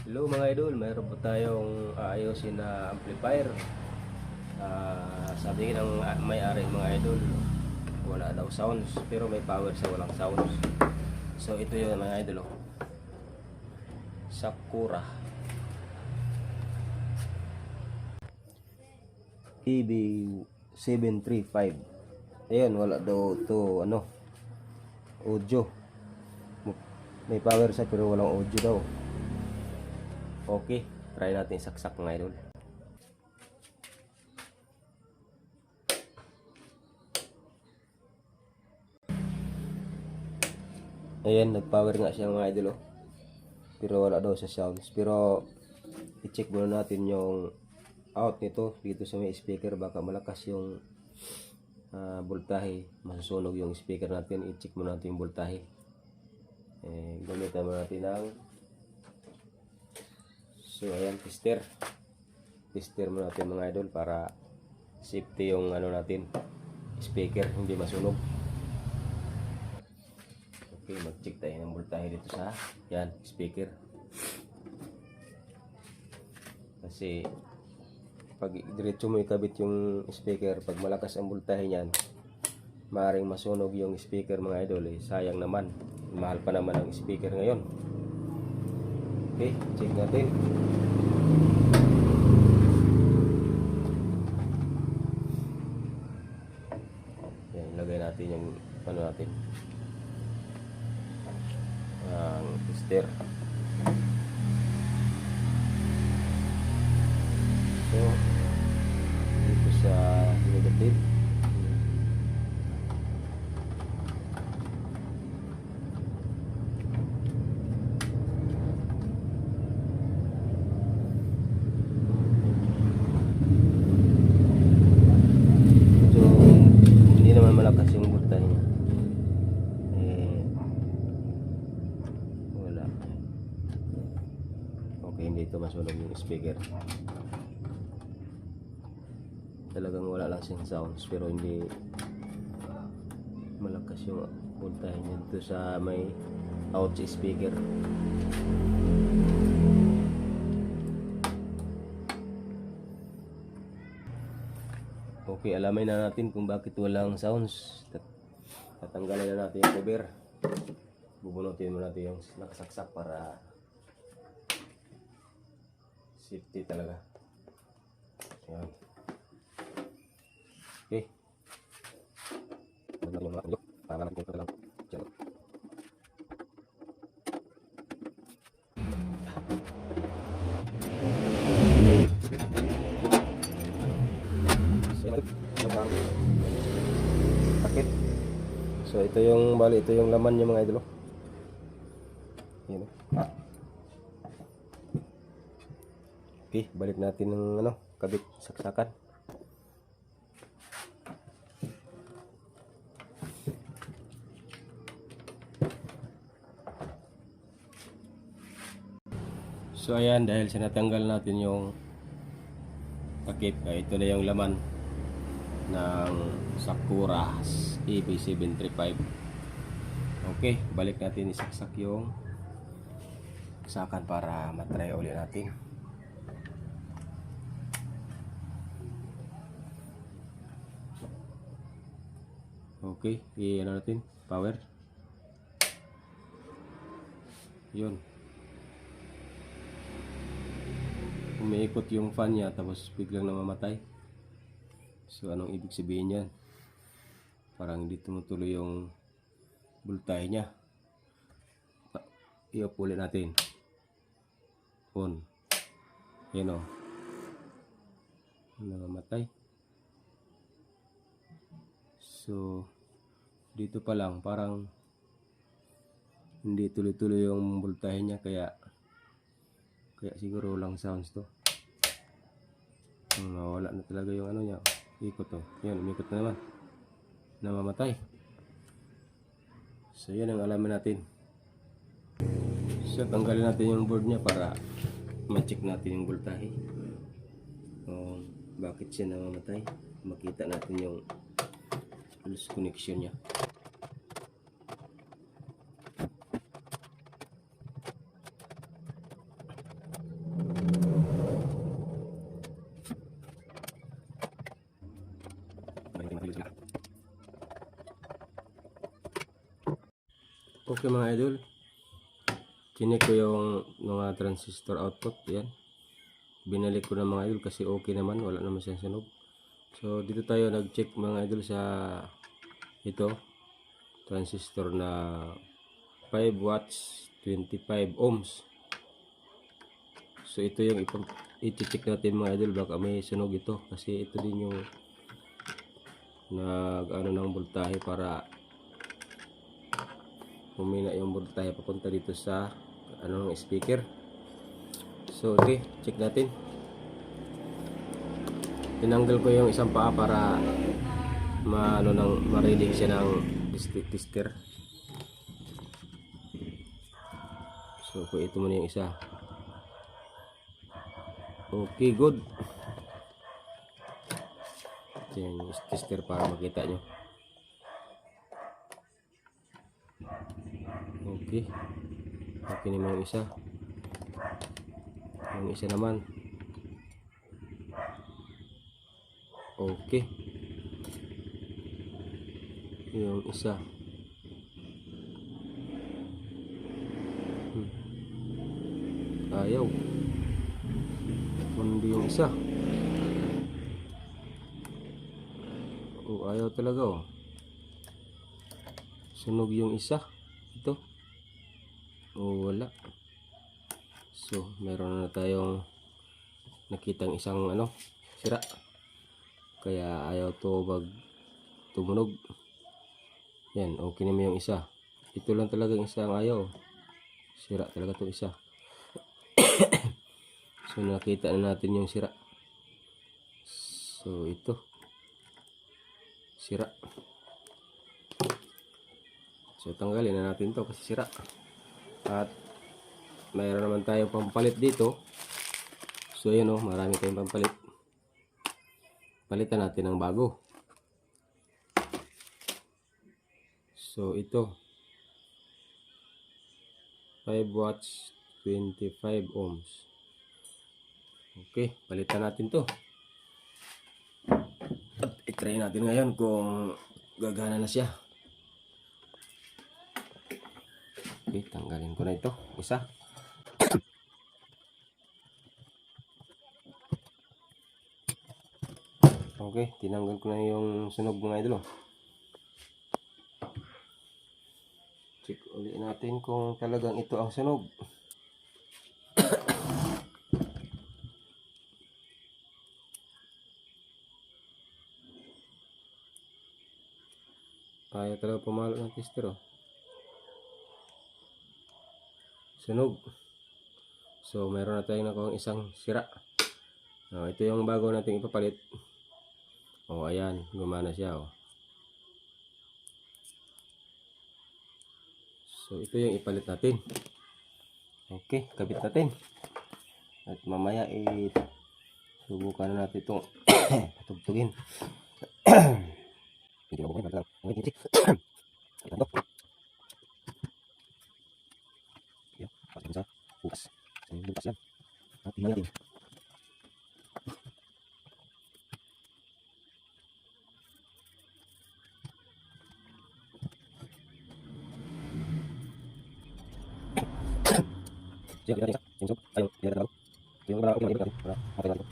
Hello mga idol, mayroon po tayong aayusin na amplifier. Sabi ng may-ari mga idol, wala daw sounds pero may power sa walang sounds. So ito yun mga idol, oh. Sakura EB735. Ayan, wala daw to audio. May power sa pero walang audio daw. Okay, try natin saksak mga idol. Ayan, nag-power nga siya mga idol, oh. Pero wala daw sa sounds. Pero i-check muna natin yung out nito dito sa may speaker. Baka malakas yung voltahe, masusunog yung speaker natin. I-check muna natin yung voltahe. Gamitan muna natin ng ayan, tester muna natin mga idol para safety yung natin, speaker, hindi masunog. Okay, mag-check tayo ng voltahe dito sa yan, speaker. Kasi pag diretso mo ikabit yung speaker, pag malakas ang voltahe niyan, maaaring masunog yung speaker mga idol. Sayang naman, mahal pa naman ang speaker ngayon. Okay, check natin. Yan, ilagay natin yung natin, ang tester. So dito sa negative, so hindi naman malakas yung voltahe niya. Wala. Okay, hindi ito masunog yung speaker. Talagang wala lang siyang sounds pero hindi malakas yung voltahe niya dito sa may out speaker. Okay, alamin na natin kung bakit walang sounds. Tatanggalin na natin yung cover. Bubunutin mo natin yung nakasaksak para safety talaga. Yan. Okay. Para natin ito lang. Sakit. So ito yung bali, ito yung laman niya mga idol. Yan. Okay, balik natin ng kabit saksakan. So ayan, dahil sinatanggal natin yung takip, ito na yung laman ng Sakura EB735. Okay, balik natin isaksak yung saksakan para matry ulit natin. Okay, i-ano natin, power. Yun. Umiikot yung fan niya tapos biglang namamatay. So anong ibig sabihin yan? Parang hindi tumutuloy yung voltahe niya. I-off ulit natin. On. Yan o. Namamatay. So dito pa lang parang hindi tuloy-tuloy yung voltahe niya, kaya siguro lang sounds to. Nawala na talaga yung niya, ikot to. Yan, umikot na naman, namamatay. So yan ang alaman natin. So tanggalin natin yung board niya para ma-check natin yung voltahe, bakit siya namamatay. Makita natin yung loose connection niya. Okay mga idol, chinek ko yung mga transistor output. Yan, binalik ko na mga idol kasi okay naman, wala naman siyang sunog. So dito tayo nag-check mga idol sa ito, transistor na 5 watts 25 ohms. So ito yung i-check natin mga idol, baka may sunog ito kasi ito din yung nag-ano ng voltahe para humina yung voltahe papunta dito sa ano ng speaker. So okay, check natin. Tinanggal ko yung isang paa para ma-reading siya ng tester. So ito muna yung isa. Okay, good. Ito yung tester para makita nyo. Okay. Okay naman yung isa. Yung isa naman. Okay. Yung isa. Ayaw. Hindi yung isa. Ayaw talaga oh. Sunog yung isa. Ito. Wala. So, meron na tayong nakitang isang sira. Kaya ayaw to tumunog. Yan, okay naman yung isa. Ito lang talaga yung isa ang ayaw. Sira talaga to isa. So nakita na natin yung sira. So ito. Sira. So tanggalin na natin to kasi sira. At mayroon naman tayong pampalit dito. So yun oh, marami tayong pampalit. Palitan natin ng bago. So ito 5 watts 25 ohms. Okay, palitan natin to. At i-try natin ngayon kung gagana na siya. Okay, tanggalin ko na ito isa. Okay, tinanggal ko na yung sunog mga idol. Check ulit natin kung talagang ito ang sunog. Ayaw talaga pumalo ng tester oh. Sunog. So meron na tayong nakuha isang sira. Ito yung bago nating ipapalit. Ayan, gumana siya oh. So ito yung ipalit natin. Okay, kabit natin. At mamaya subukan na natin itong patugtugin. Hindi mo bukan lang. Ito. Yan, pasok sa bukas. Sa bukas yan. At tingnan natin. Siya, kita isa. Sinsog. Ayun, hindi natin bago. Yung para okay natin. Para okay natin.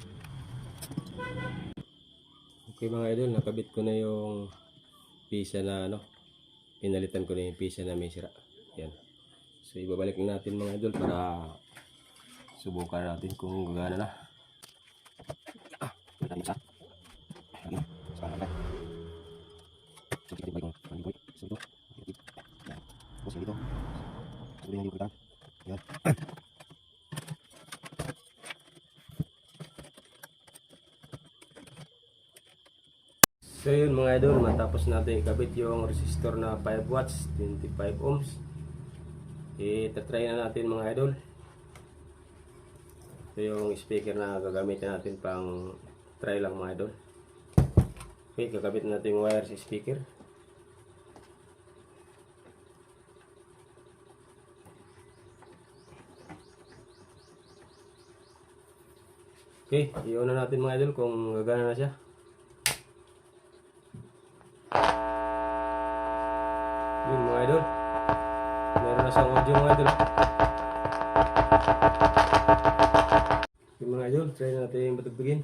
Okay mga idol, nakabit ko na yung pisa na pinalitan ko na yung pisa na may sira. Yan. So ibabalik na natin mga idol para subukan natin kung gagana na. Kita isa. Lagi. Sekarang apa? So kita balik ng boy. So ito. Yan. Tapos dito. So din yung kita. Yan. So yun mga idol, matapos natin ikabit yung resistor na 5 watts 25 ohms. Itatry na natin mga idol. Ito yung speaker na gagamitin natin pang try lang mga idol. Okay, kakabit natin yung wire sa speaker. Okay, iyon na natin mga idol kung gagana na siya. Yun mga idol, Meron na siyang audio mga idol. Yung mga idol, try na natin batugbigin.